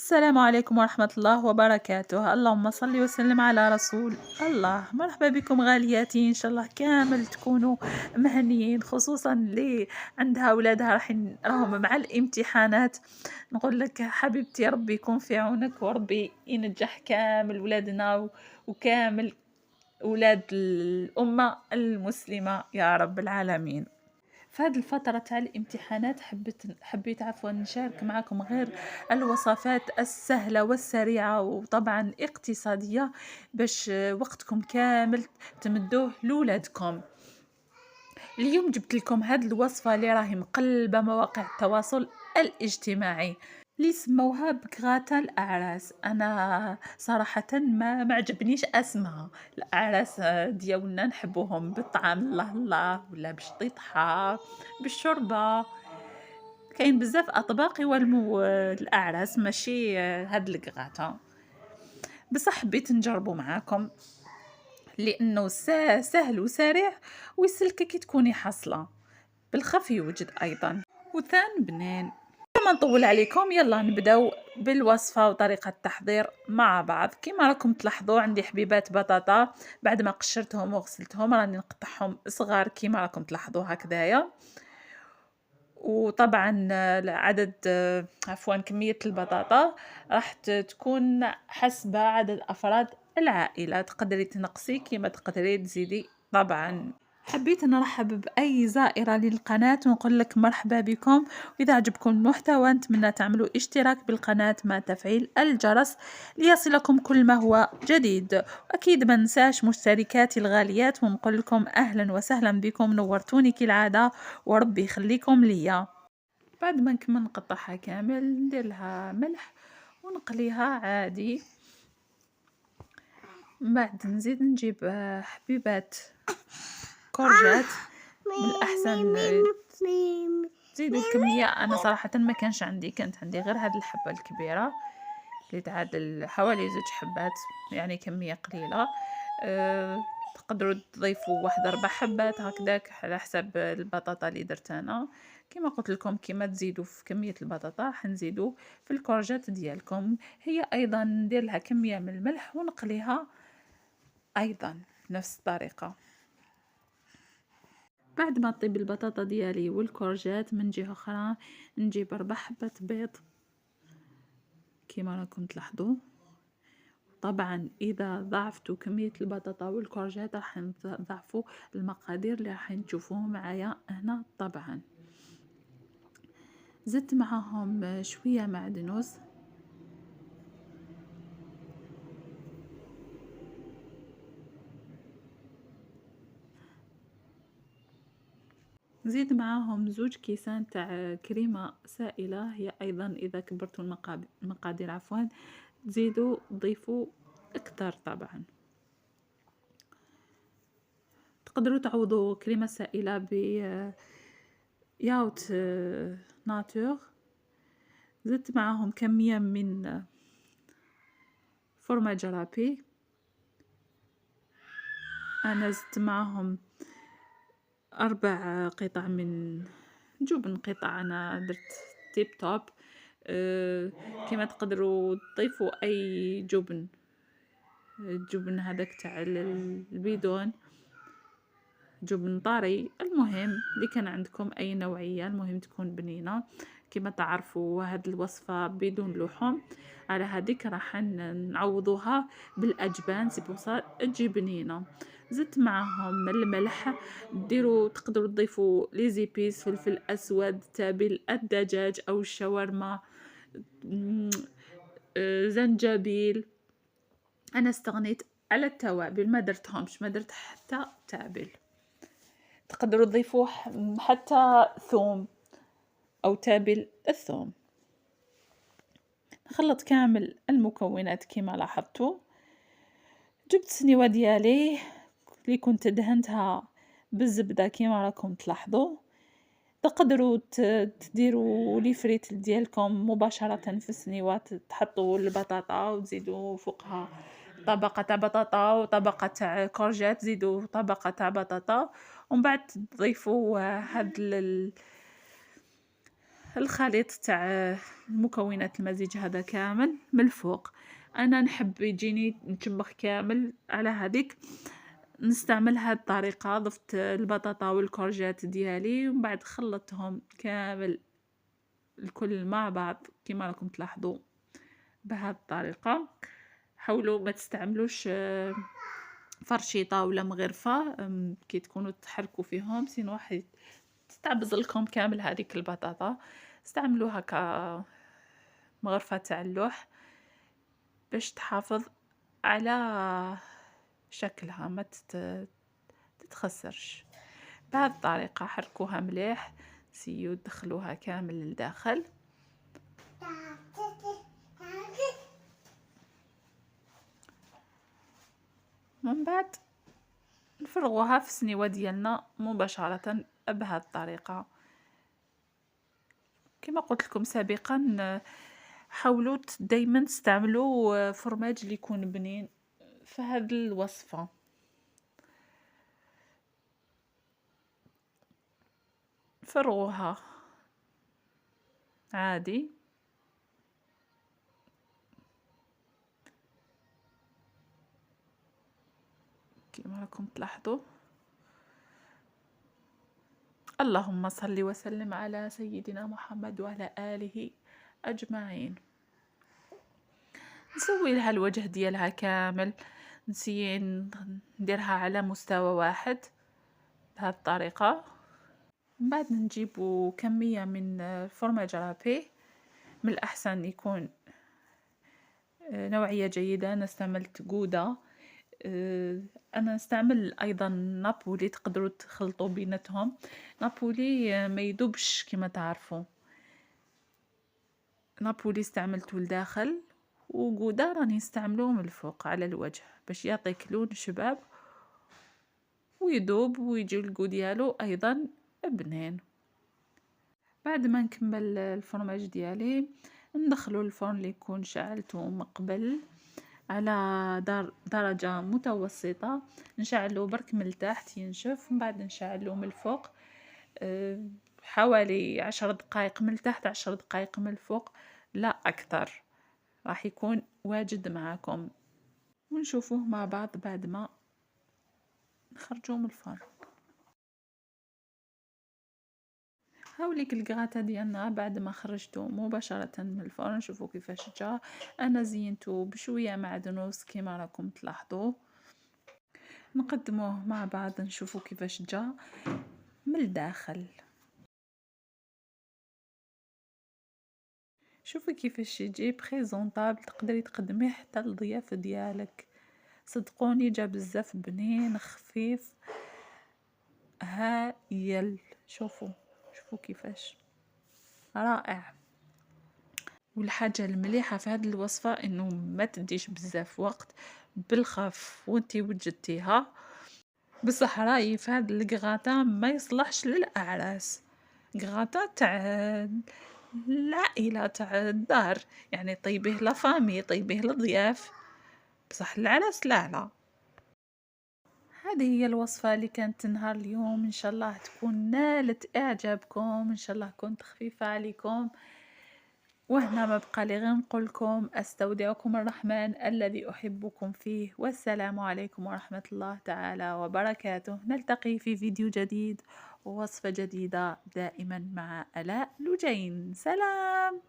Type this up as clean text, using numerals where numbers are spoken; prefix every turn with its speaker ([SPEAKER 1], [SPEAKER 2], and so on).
[SPEAKER 1] السلام عليكم ورحمة الله وبركاته. اللهم صل وسلم على رسول الله. مرحبا بكم غالياتي، إن شاء الله كامل تكونوا مهنيين، خصوصا اللي عندها أولادها راهم مع الامتحانات. نقول لك حبيبتي ربي يكون في عونك، وربي ينجح كامل ولادنا وكامل أولاد الأمة المسلمة يا رب العالمين. في هذه الفترة تاع الامتحانات حبيت عفوا نشارك معكم غير الوصفات السهلة والسريعة وطبعا اقتصادية، باش وقتكم كامل تمدوه لولادكم. اليوم جبت لكم هذه الوصفة اللي راهي مقلبة مواقع التواصل الاجتماعي، اللي سموها بكغاتا الأعراس. أنا صراحة ما عجبنيش اسمها. الأعراس ديالنا نحبوهم بالطعام الله الله، ولا بالشطيطحة، بالشوربة. كاين بزاف أطباق يولمو الأعراس، ماشي هاد الكغاتا. بصح حبيت نجربو معاكم لأنه سهل وسريع ويسلك كي تكوني حاصلة، بالخف يوجد أيضا وثان بنان. ما نطول عليكم، يلا نبداو بالوصفة وطريقة التحضير مع بعض. كما راكم تلاحظوا عندي حبيبات بطاطا، بعد ما قشرتهم وغسلتهم راني نقطعهم صغار كما راكم تلاحظوا هكذايا. وطبعا عدد عفوا كمية البطاطا راح تكون حسب عدد أفراد العائلة، تقدري تنقصي كما تقدري تزيدي طبعا. حبيت نرحب بأي زائرة للقناة ونقول لك مرحبا بكم، وإذا عجبكم المحتوى نتمنى تعملوا اشتراك بالقناة مع تفعيل الجرس ليصلكم كل ما هو جديد. أكيد ما ننساش مشتركاتي الغاليات ونقول لكم أهلا وسهلا بكم، نورتوني كالعادة وربي يخليكم ليا. بعد ما نكمل نقطعها كامل ندير لها ملح ونقليها عادي. بعد نزيد نجيب حبيبات كورجات، بالأحسن تزيدوا الكمية. أنا صراحة ما كانش عندي، كانت عندي غير هاد الحبة الكبيرة اللي تعادل حوالي 2 حبات، يعني كمية قليلة. تقدروا تضيفوا واحد 4 حبات هكذاك على حسب البطاطا اللي درت أنا. كما قلت لكم كما تزيدوا في كمية البطاطا حنزيدوا في الكورجات ديالكم. هي أيضا ندير لها كمية من الملح ونقليها أيضا بنفس الطريقة. بعد ما طيب البطاطا ديالي والكورجات، من جهة أخرى نجيب 4 حبات بيض كما راكم تلاحظوا. طبعا إذا ضعفتوا كمية البطاطا والكورجات راح نضعفوا المقادير اللي راح تشوفوه معايا هنا. طبعا زدت معاهم شوية معدنوس، نزيد معاهم 2 كيسان تاع كريمة سائلة. هي أيضا إذا كبرتوا المقادير عفوا تزيدوا تضيفوا أكثر. طبعا تقدروا تعوضوا كريمة سائلة ب ياوت ناتور. زدت معاهم كمية من فرماج رابي. أنا زدت معاهم 4 قطع من جبن قطع، أنا درت تيب توب. كما تقدروا تضيفوا أي جبن، الجبن هذاك تاع البيدون، جبن طري، المهم اللي كان عندكم أي نوعية، المهم تكون بنينة. كما تعرفوا هاد الوصفة بدون لحوم، على هذيك راح نعوضوها بالأجبان سيبوصال تجي بنينة. زدت معهم الملح، تقدروا تضيفوا لي زيبيس، فلفل أسود، تابل الدجاج أو الشاورما، زنجبيل. أنا استغنيت على التوابل، ما درتهمش، ما درت حتى تابل. تقدروا تضيفوا حتى ثوم أو تابل الثوم. نخلط كامل المكونات كما لاحظتوا. جبت سنيوة ديالي اللي كنت دهنتها بالزبدة كما راكم تلاحظوا. تقدروا تديروا لي فريت ديالكم مباشرة في السنيوة، تحطوا البطاطا وتزيدوا فوقها طبقة تاع بطاطا وطبقة تاع كورجات، زيدوا طبقة تاع بطاطا، ومن بعد تضيفوا هاد الخليط تاع مكونات المزيج هذا كامل من الفوق. انا نحب يجيني مجمخ كامل، على هذيك نستعمل هاد الطريقه. ضفت البطاطا والكورجات ديالي ومن بعد خلطتهم كامل الكل مع بعض كما راكم تلاحظوا بهذه الطريقه. حاولوا ما تستعملوش فرشيطه ولا مغرفه كي تكونوا تحركوا فيهم، سينو واحد تتعبز لكم كامل هذيك البطاطا. استعملوها كمغرفه تاع اللوح باش تحافظ على شكلها ما تتخسرش. بهذه الطريقه حركوها مليح، سيو دخلوها كامل للداخل. من بعد نفرغوها في السنيوه ديالنا مباشره بهذه الطريقه. كما قلت لكم سابقا حاولوا دائما تستعملوا فرماج اللي يكون بنين في هذه الوصفه. فرغوها عادي كما راكم تلاحظوا. اللهم صل وسلم على سيدنا محمد وعلى آله أجمعين. نسوي لها الوجه ديالها كامل، نسي نديرها على مستوى واحد بهذه الطريقة. من بعد نجيبو كمية من الفرماج رابي، من الأحسن يكون نوعية جيدة. أنا استعملت جودة، أنا نستعمل أيضا نابولي، تقدروا تخلطوا بيناتهم. نابولي ما يذوبش كما تعرفوا، نابولي استعملته لداخل وجودة راني نستعملوه من الفوق على الوجه باش يعطيك لون شباب ويذوب ويجي الجو ديالو أيضا بنين. بعد ما نكمل الفرماج ديالي ندخلو الفرن اللي يكون شعلته من قبل على درجة متوسطة. نشعلو برك من التحت ينشف، من بعد نشعلو من الفوق حوالي 10 دقائق من التحت 10 دقائق من الفوق، لا أكثر. راح يكون واجد معاكم ونشوفوه مع بعض بعد ما نخرجوه من الفرن. هاوليك الكغاتا ديالنا بعد ما خرجته مباشرة من الفرن. شوفوا كيفاش جا. انا زينته بشويه معدنوس كما راكم تلاحظوا. نقدموه مع بعض نشوفوا كيفاش جا من الداخل. شوفي كيفاش يجي بريزونطابل، تقدري تقدميه حتى للضياف ديالك. صدقوني جا بزاف بنين خفيف هايل. شوفوا كيفاش رائع. والحاجه المليحه في هذه الوصفه انه ما تديش بزاف وقت، بالخف وانتي وجدتيها. بصح رايي في هذا الكغاتا ما يصلحش للاعراس، كغاتا تاع العائله تاع الدار، يعني طيبيه لافامي طيبيه للضياف، بصح العراس لا. هذه هي الوصفة اللي كانت نهار اليوم. إن شاء الله تكون نالت إعجابكم، إن شاء الله كنت خفيفة عليكم. وهنا ما بقى لي غير نقول لكم أستودعكم الرحمن الذي أحبكم فيه، والسلام عليكم ورحمة الله تعالى وبركاته. نلتقي في فيديو جديد ووصفة جديدة، دائما مع آلاء لجين. سلام.